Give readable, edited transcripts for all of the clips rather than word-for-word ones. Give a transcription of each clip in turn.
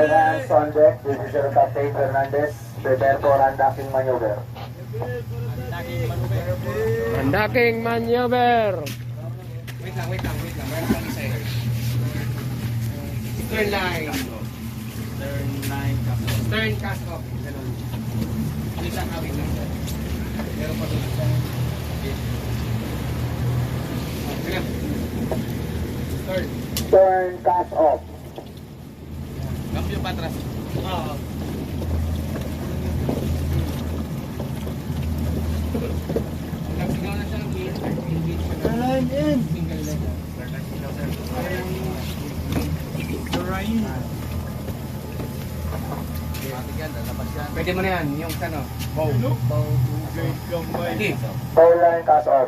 All hands on deck. This is your Captain Fernandez. Prepare for undocking maneuver. Undaking maneuver. Wait lang. Meron pang isa eh. Stern line. Stern cast off. Ganun. Wait lang. Meron pa doon. Ganun. Stern. Turn cast off. Cambio pa atrás. Oo. Nagsigaw na siya ng gear. Line in. Single leg. Pwede mo na yan, yung ano, bow. Sige. Bow line cast off.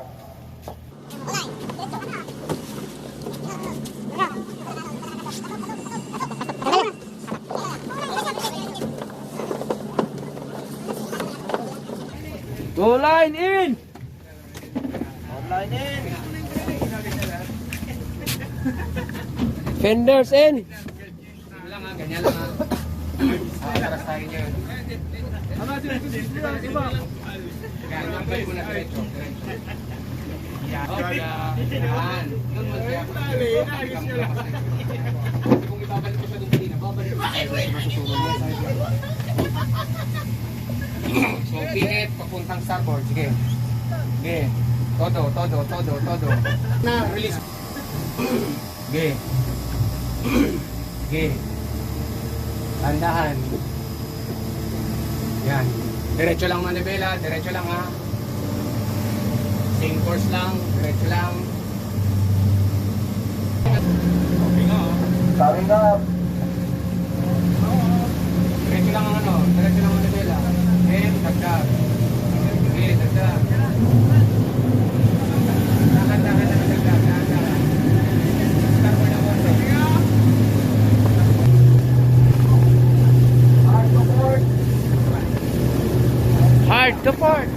Go line in. Fenders in. Ganyan lang ha. Atras tayo niyan. Ganyan tayo muna diretso. Okay. Yan. Yun masaya. Kung ibabalik ko siya doon kanina, babalik ko siya. So, pinit, papuntang starboard. Sige. Sige. Todo. Na, release. Sige. Sige. Tandahan. Yan. Diretso lang manibela. Diretso lang ha. Same course lang. Diretso lang. Coming up. Diretso lang ang ano. Diretso lang manibela. Dagdag. Dagdag. Hard to port.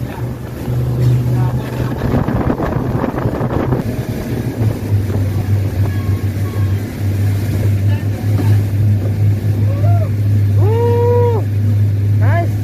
Woo! Nice.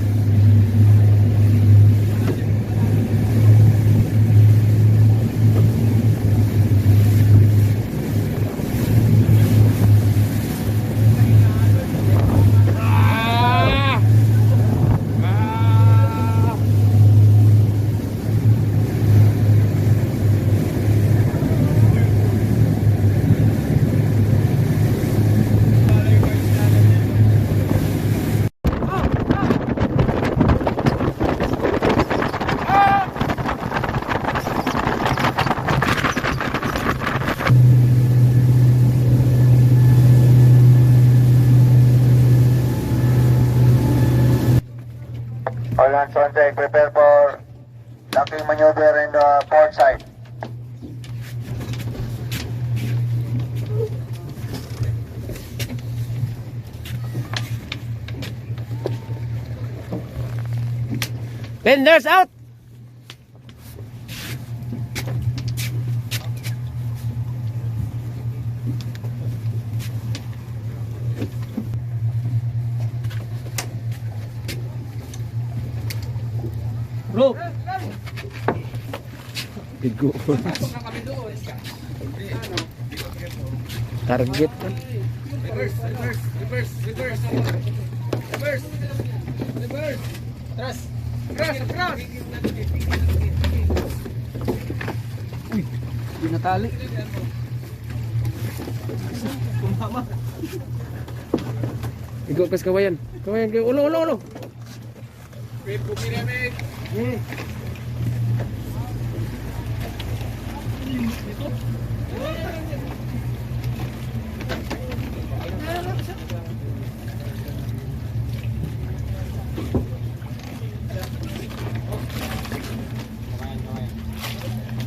All hands on deck. Prepare for docking maneuver in the port side. Fenders out. Bro. Bigo. Target. Reverse. Atras. Hindi natali. Igo pas kawayan. Kawayan kayo. Ulo.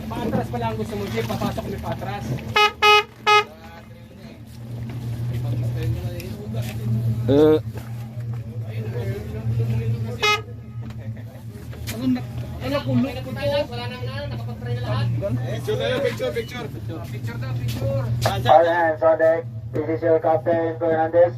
Patras pala ang gusto mo, Jay. Papasok kami patras. Wala nang nakapag-try na lahat. Picture daw. All hands on deck. This is your Captain Fernandez.